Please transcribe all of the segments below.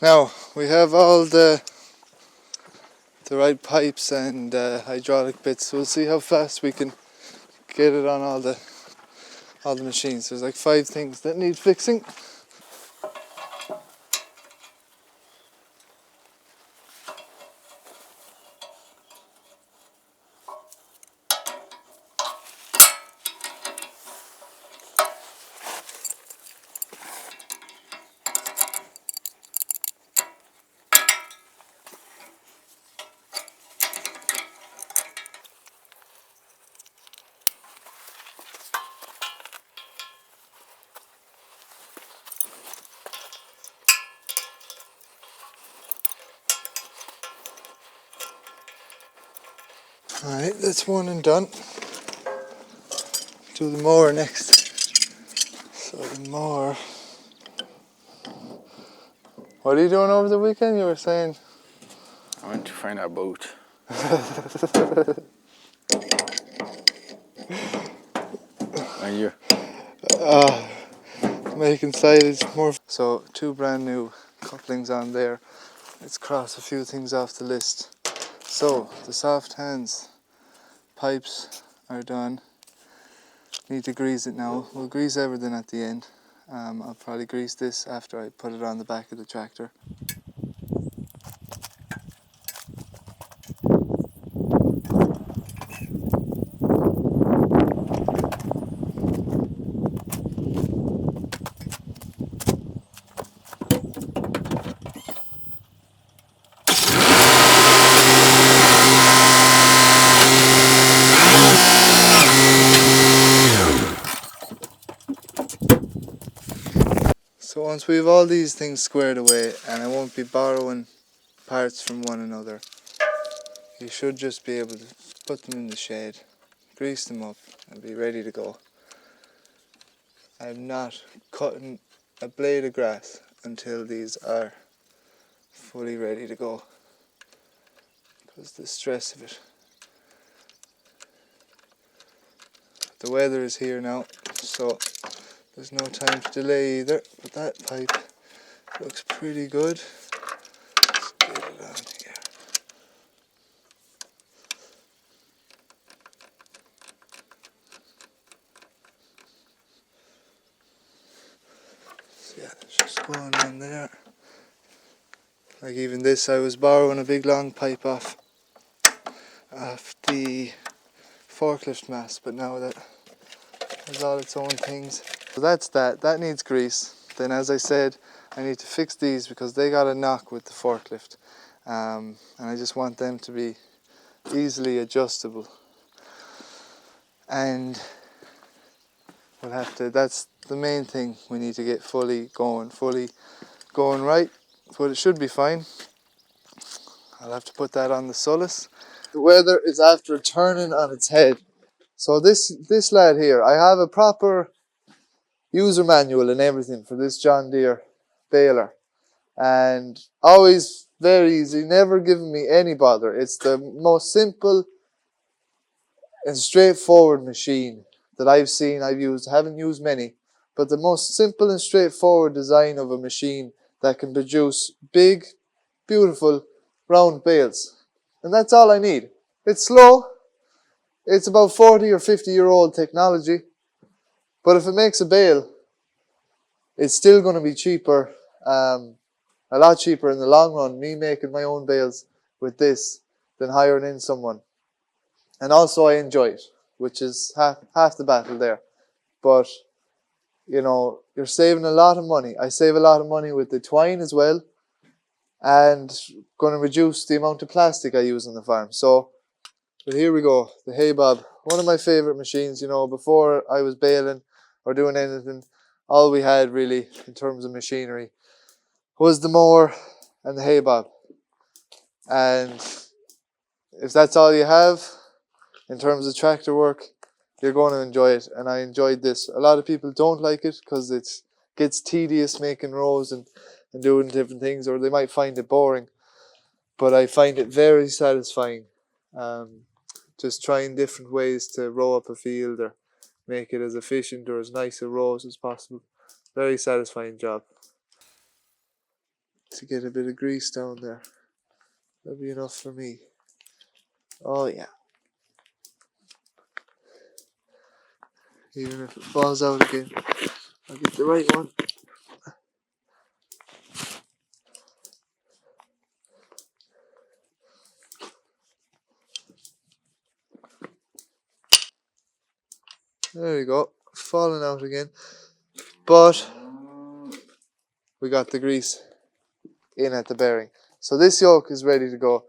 Now we have all the right pipes and hydraulic bits. So we'll see how fast we can get it on all the machines. There's like 5 things that need fixing. Alright, that's one and done. Do the mower next. So the mower. What are you doing over the weekend? You were saying? I went to find our boat. And you? Making silage more. So 2 brand new couplings on there. Let's cross a few things off the list. So the soft hands pipes are done. Need to grease it now. We'll grease everything at the end. I'll probably grease this after I put it on the back of the tractor. So once we have all these things squared away, and I won't be borrowing parts from one another, you should just be able to put them in the shed, grease them up and be ready to go. I'm not cutting a blade of grass until these are fully ready to go, because the stress of it. The weather is here now, so there's no time to delay either, but that pipe looks pretty good. Let's get it on here. So yeah, it's just going on there. Like even this, I was borrowing a big long pipe off the forklift mast, but now that has all its own things. So that's that. That needs grease. Then, as I said, I need to fix these because they got a knock with the forklift, and I just want them to be easily adjustable. And we'll have to. That's the main thing. We need to get fully going right. But it should be fine. I'll have to put that on the Solus. The weather is after turning on its head. So this lad here, I have a proper user manual and everything for this John Deere baler, and always very easy, never given me any bother. It's the most simple and straightforward machine that I've seen. Haven't used many, but the most simple and straightforward design of a machine that can produce big, beautiful, round bales. And that's all I need. It's slow. It's about 40 or 50-year-old technology. But if it makes a bale, it's still going to be cheaper, a lot cheaper in the long run, me making my own bales with this than hiring in someone. And also I enjoy it, which is half the battle there. But, you know, you're saving a lot of money. I save a lot of money with the twine as well, and going to reduce the amount of plastic I use on the farm. So, but here we go, the hay bob. One of my favourite machines, you know, before I was baling or doing anything, all we had really in terms of machinery was the mower and the hay bob. And if that's all you have in terms of tractor work, you're going to enjoy it. And I enjoyed this. A lot of people don't like it because it gets tedious making rows and doing different things, or they might find it boring. But I find it very satisfying. Just trying different ways to row up a field or make it as efficient or as nice a rows as possible. Very satisfying job. to get a bit of grease down there. That'll be enough for me. Oh yeah. Even if it falls out again, I'll get the right one. There you go. Falling out again. But we got the grease in at the bearing. So this yoke is ready to go.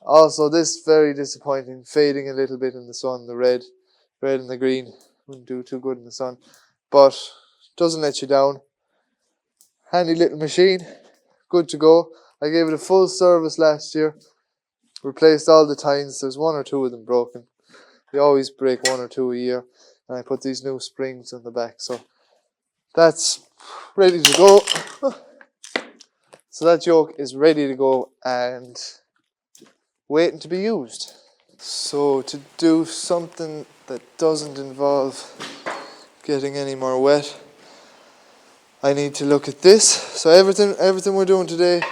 Also, this very disappointing, fading a little bit in the sun. The red and the green wouldn't do too good in the sun, but doesn't let you down. Handy little machine, good to go. I gave it a full service last year, replaced all the tines. There's one or two of them broken. We always break one or two a year, and I put these new springs on the back, so that's ready to go. So that yoke is ready to go and waiting to be used. So to do something that doesn't involve getting any more wet, I need to look at this. So everything we're doing today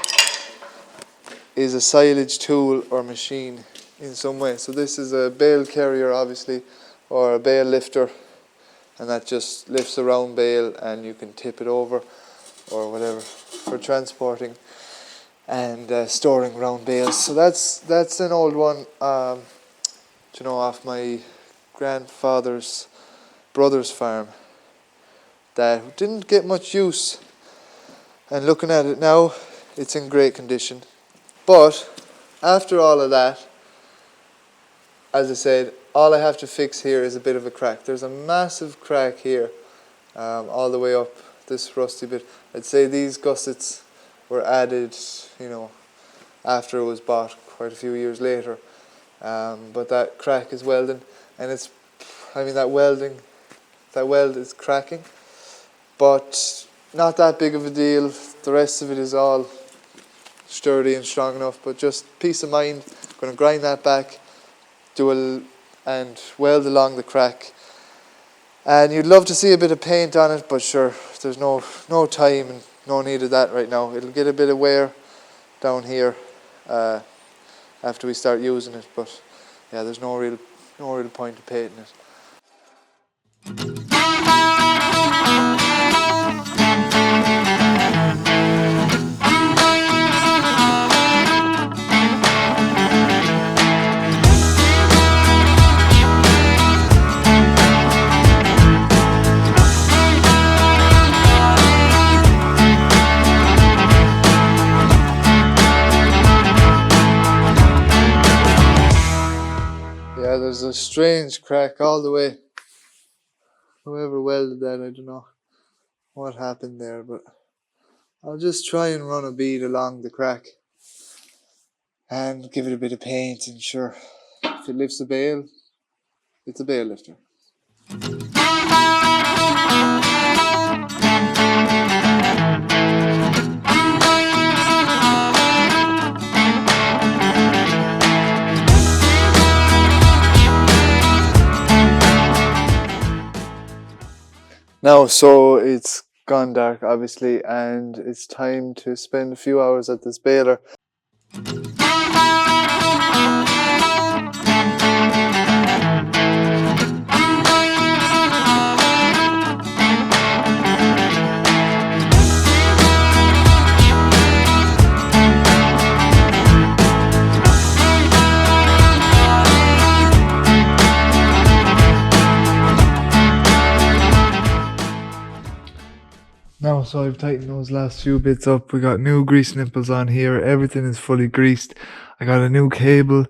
is a silage tool or machine in some way. So this is a bale carrier, obviously, or a bale lifter, and that just lifts a round bale and you can tip it over or whatever for transporting and storing round bales. So that's an old one, off my grandfather's brother's farm that didn't get much use. And looking at it now, it's in great condition. But after all of that, as I said, all I have to fix here is a bit of a crack. There's a massive crack here, all the way up this rusty bit. I'd say these gussets were added, after it was bought quite a few years later. But that crack is welding, and that weld is cracking, but not that big of a deal. The rest of it is all sturdy and strong enough, but just peace of mind. I'm going to grind that back, and weld along the crack. And you'd love to see a bit of paint on it, but sure, there's no time and no need of that right now. It'll get a bit of wear down here after we start using it, but yeah, there's no real point of painting it. Yeah, there's a strange crack all the way. Whoever welded that, I don't know what happened there, but I'll just try and run a bead along the crack and give it a bit of paint, and sure, if it lifts a bale, it's a bale lifter. Now, so it's gone dark, obviously, and it's time to spend a few hours at this baler. Now, so I've tightened those last few bits up. We got new grease nipples on here. Everything is fully greased. I got a new cable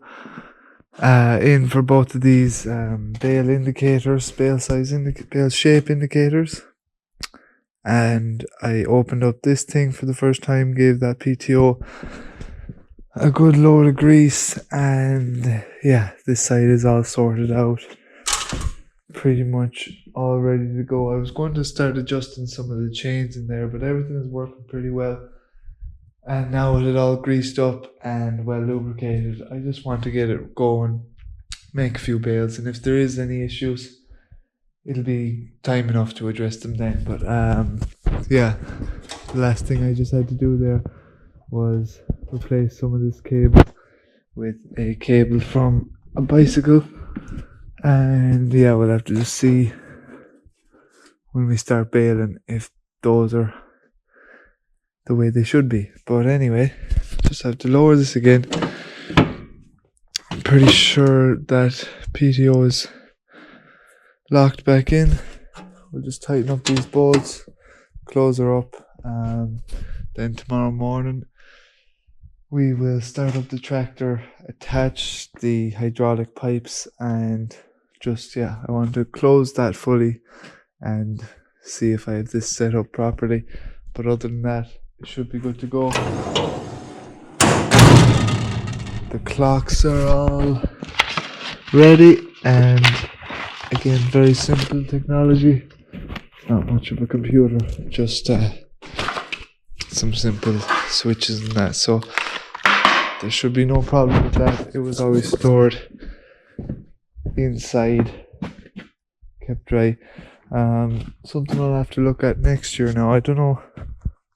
in for both of these bale indicators, bale shape indicators. And I opened up this thing for the first time, gave that PTO a good load of grease, and yeah, this side is all sorted out. Pretty much all ready to go. I was going to start adjusting some of the chains in there, but everything is working pretty well. And now with it all greased up and well lubricated, I just want to get it going, make a few bales, and if there is any issues, it'll be time enough to address them then. But yeah, the last thing I just had to do there was replace some of this cable with a cable from a bicycle, and yeah, we'll have to just see when we start baling if those are the way they should be. But anyway, just have to lower this again. I'm pretty sure that PTO is locked back in. We'll just tighten up these bolts, close her up, then tomorrow morning we will start up the tractor, attach the hydraulic pipes, and just, I want to close that fully and see if I have this set up properly. But other than that, it should be good to go. The clocks are all ready, and again, very simple technology. Not much of a computer, just some simple switches and that. So there should be no problem with that. It was always stored inside, kept dry. Something I'll have to look at next year now. I don't know,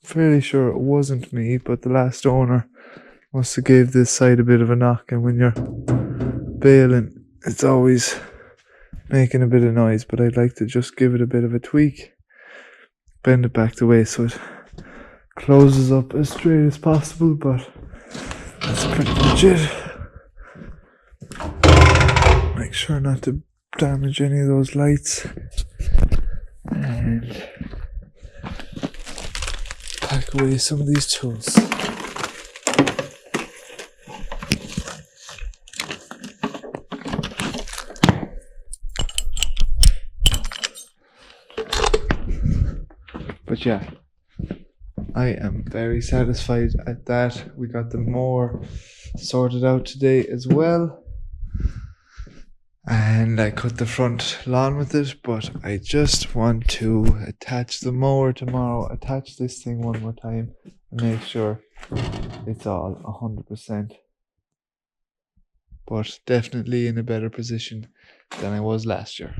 fairly sure it wasn't me, but the last owner must have gave this side a bit of a knock, and when you're baling, it's always making a bit of noise, but I'd like to just give it a bit of a tweak, bend it back the way so it closes up as straight as possible, but that's pretty much it. Make sure not to damage any of those lights, and pack away some of these tools. But yeah, I am very satisfied at that. We got the mower sorted out today as well, and I cut the front lawn with it, but I just want to attach the mower tomorrow, attach this thing one more time and make sure it's all 100%, but definitely in a better position than I was last year.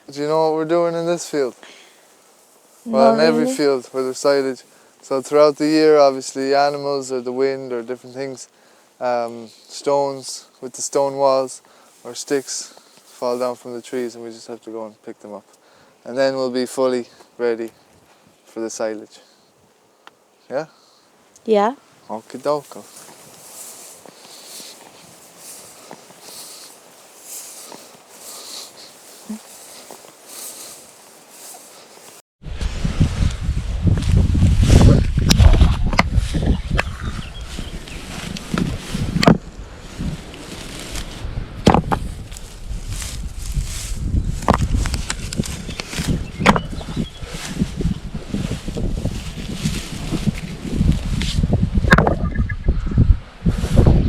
Do you know what we're doing in this field? Well, in every field where there's silage. So throughout the year, obviously, animals or the wind or different things, stones with the stone walls or sticks fall down from the trees, and we just have to go and pick them up. And then we'll be fully ready for the silage. Yeah? Yeah. Okie dokie.